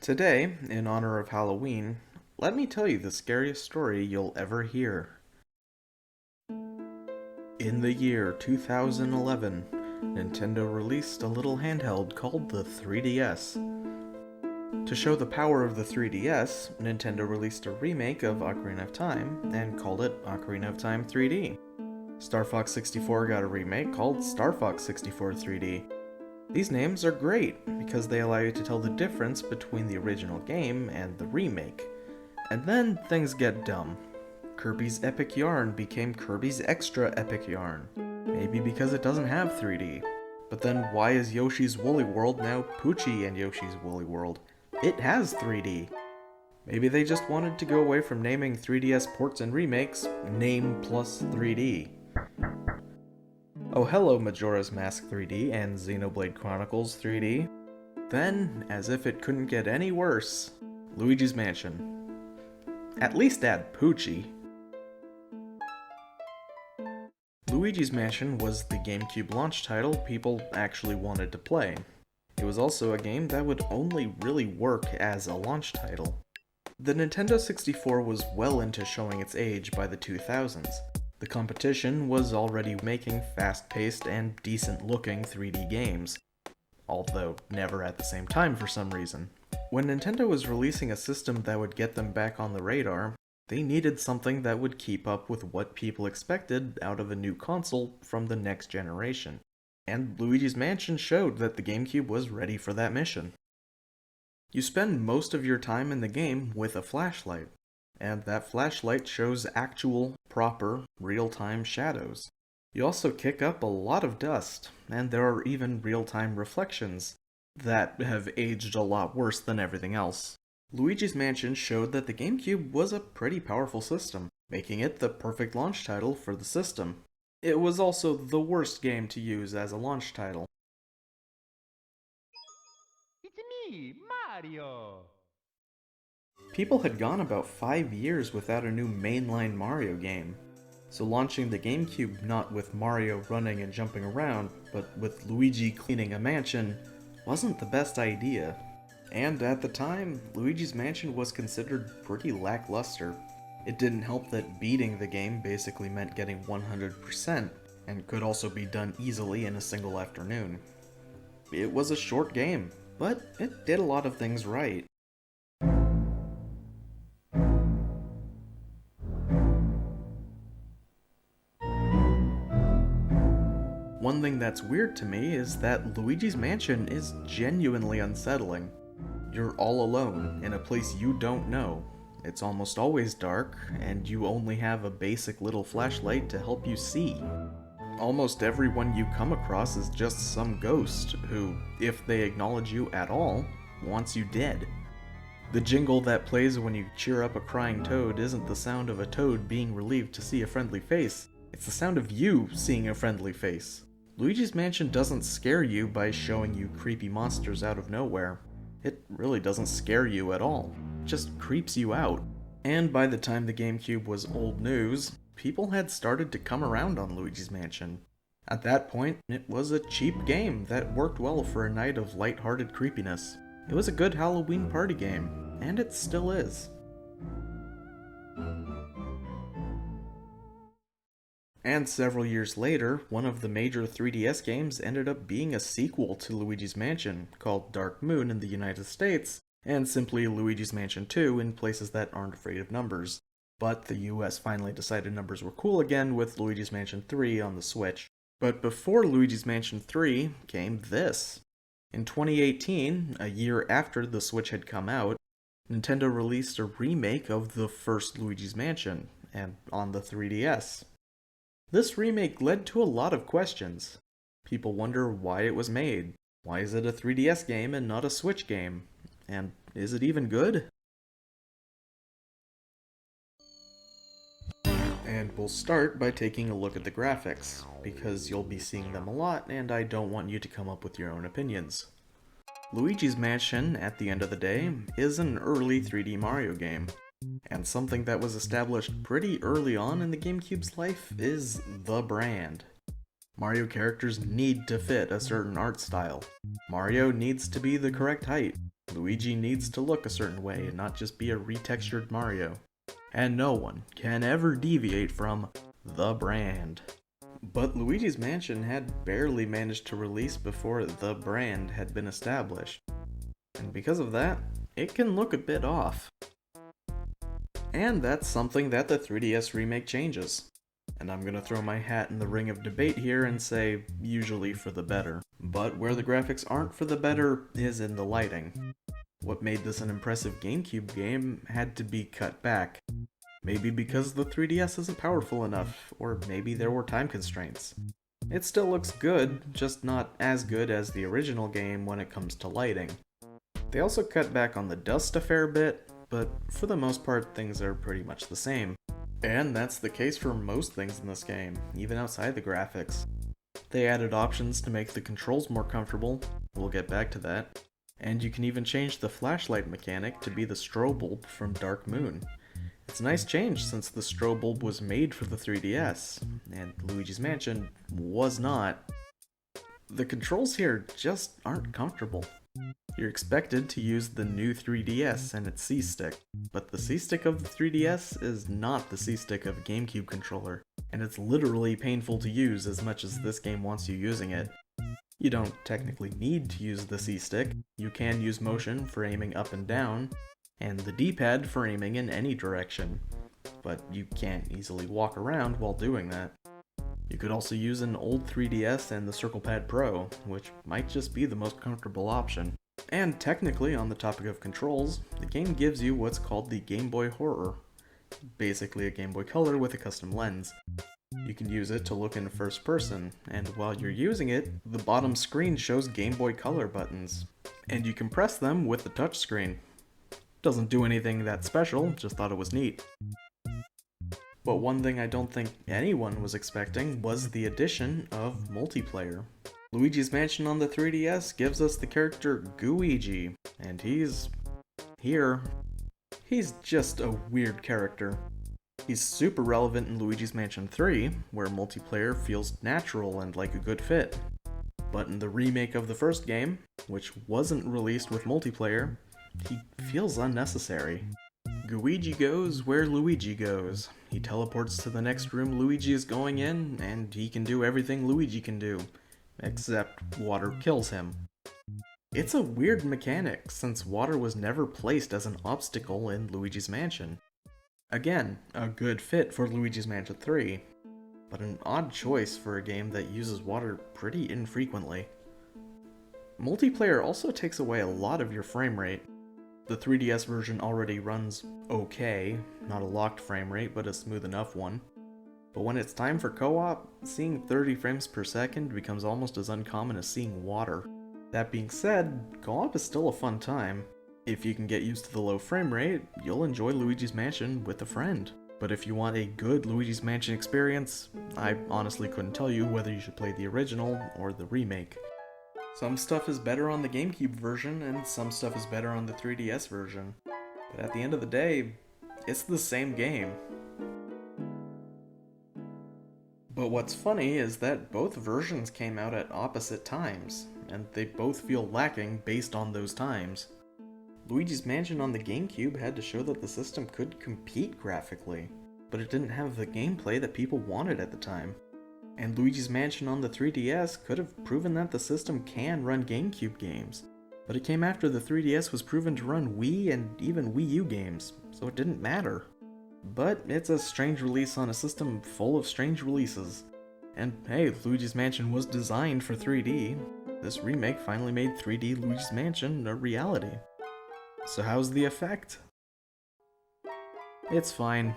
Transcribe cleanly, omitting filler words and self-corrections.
Today, in honor of Halloween, let me tell you the scariest story you'll ever hear. In the year 2011, Nintendo released a little handheld called the 3DS. To show the power of the 3DS, Nintendo released a remake of Ocarina of Time and called it Ocarina of Time 3D. Star Fox 64 got a remake called Star Fox 64 3D. These names are great because they allow you to tell the difference between the original game and the remake. And then things get dumb. Kirby's Epic Yarn became Kirby's Extra Epic Yarn. Maybe because it doesn't have 3D. But then why is Yoshi's Woolly World now Poochie and Yoshi's Woolly World? It has 3D. Maybe they just wanted to go away from naming 3DS ports and remakes, name plus 3D. Oh hello Majora's Mask 3D and Xenoblade Chronicles 3D. Then, as if it couldn't get any worse, Luigi's Mansion. At least add Poochie. Luigi's Mansion was the GameCube launch title people actually wanted to play. It was also a game that would only really work as a launch title. The Nintendo 64 was well into showing its age by the 2000s. The competition was already making fast-paced and decent-looking 3D games, although never at the same time for some reason. When Nintendo was releasing a system that would get them back on the radar, they needed something that would keep up with what people expected out of a new console from the next generation. And Luigi's Mansion showed that the GameCube was ready for that mission. You spend most of your time in the game with a flashlight, and that flashlight shows actual, proper, real-time shadows. You also kick up a lot of dust, and there are even real-time reflections that have aged a lot worse than everything else. Luigi's Mansion showed that the GameCube was a pretty powerful system, making it the perfect launch title for the system. It was also the worst game to use as a launch title. It's me, Mario! People had gone about 5 years without a new mainline Mario game, so launching the GameCube not with Mario running and jumping around, but with Luigi cleaning a mansion, wasn't the best idea. And at the time, Luigi's Mansion was considered pretty lackluster. It didn't help that beating the game basically meant getting 100%, and could also be done easily in a single afternoon. It was a short game, but it did a lot of things right. One thing that's weird to me is that Luigi's Mansion is genuinely unsettling. You're all alone, in a place you don't know. It's almost always dark, and you only have a basic little flashlight to help you see. Almost everyone you come across is just some ghost who, if they acknowledge you at all, wants you dead. The jingle that plays when you cheer up a crying toad isn't the sound of a toad being relieved to see a friendly face, it's the sound of you seeing a friendly face. Luigi's Mansion doesn't scare you by showing you creepy monsters out of nowhere. It really doesn't scare you at all. It just creeps you out. And by the time the GameCube was old news, people had started to come around on Luigi's Mansion. At that point, it was a cheap game that worked well for a night of lighthearted creepiness. It was a good Halloween party game, and it still is. And several years later, one of the major 3DS games ended up being a sequel to Luigi's Mansion, called Dark Moon in the United States, and simply Luigi's Mansion 2 in places that aren't afraid of numbers. But the US finally decided numbers were cool again with Luigi's Mansion 3 on the Switch. But before Luigi's Mansion 3 came this. In 2018, a year after the Switch had come out, Nintendo released a remake of the first Luigi's Mansion, and on the 3DS. This remake led to a lot of questions. People wonder why it was made. Why is it a 3DS game and not a Switch game? And is it even good? And we'll start by taking a look at the graphics, because you'll be seeing them a lot and I don't want you to come up with your own opinions. Luigi's Mansion, at the end of the day, is an early 3D Mario game. And something that was established pretty early on in the GameCube's life is the brand. Mario characters need to fit a certain art style. Mario needs to be the correct height. Luigi needs to look a certain way and not just be a retextured Mario. And no one can ever deviate from the brand. But Luigi's Mansion had barely managed to release before the brand had been established. And because of that, it can look a bit off. And that's something that the 3DS remake changes. And I'm gonna throw my hat in the ring of debate here and say, usually for the better. But where the graphics aren't for the better is in the lighting. What made this an impressive GameCube game had to be cut back. Maybe because the 3DS isn't powerful enough, or maybe there were time constraints. It still looks good, just not as good as the original game when it comes to lighting. They also cut back on the dust a fair bit, but for the most part things are pretty much the same. And that's the case for most things in this game, even outside the graphics. They added options to make the controls more comfortable, we'll get back to that, and you can even change the flashlight mechanic to be the strobe bulb from Dark Moon. It's a nice change since the strobe bulb was made for the 3DS, and Luigi's Mansion was not. The controls here just aren't comfortable. You're expected to use the new 3DS and its C-Stick, but the C-Stick of the 3DS is not the C-Stick of a GameCube controller, and it's literally painful to use as much as this game wants you using it. You don't technically need to use the C-Stick, you can use motion for aiming up and down, and the D-pad for aiming in any direction, but you can't easily walk around while doing that. You could also use an old 3DS and the Circle Pad Pro, which might just be the most comfortable option. And technically, on the topic of controls, the game gives you what's called the Game Boy Horror, basically a Game Boy Color with a custom lens. You can use it to look in first person, and while you're using it, the bottom screen shows Game Boy Color buttons, and you can press them with the touchscreen. Doesn't do anything that special, just thought it was neat. But one thing I don't think anyone was expecting was the addition of multiplayer. Luigi's Mansion on the 3DS gives us the character Gooigi, and he's here. He's just a weird character. He's super relevant in Luigi's Mansion 3, where multiplayer feels natural and like a good fit. But in the remake of the first game, which wasn't released with multiplayer, he feels unnecessary. Gooigi goes where Luigi goes. He teleports to the next room Luigi is going in, and he can do everything Luigi can do, except water kills him. It's a weird mechanic, since water was never placed as an obstacle in Luigi's Mansion. Again, a good fit for Luigi's Mansion 3, but an odd choice for a game that uses water pretty infrequently. Multiplayer also takes away a lot of your frame rate. The 3DS version already runs okay, not a locked frame rate, but a smooth enough one. But when it's time for co-op, seeing 30 frames per second becomes almost as uncommon as seeing water. That being said, co-op is still a fun time. If you can get used to the low frame rate, you'll enjoy Luigi's Mansion with a friend. But if you want a good Luigi's Mansion experience, I honestly couldn't tell you whether you should play the original or the remake. Some stuff is better on the GameCube version, and some stuff is better on the 3DS version. But at the end of the day, it's the same game. But what's funny is that both versions came out at opposite times, and they both feel lacking based on those times. Luigi's Mansion on the GameCube had to show that the system could compete graphically, but it didn't have the gameplay that people wanted at the time. And Luigi's Mansion on the 3DS could have proven that the system can run GameCube games, but it came after the 3DS was proven to run Wii and even Wii U games, so it didn't matter. But it's a strange release on a system full of strange releases. And hey, Luigi's Mansion was designed for 3D. This remake finally made 3D Luigi's Mansion a reality. So how's the effect? It's fine.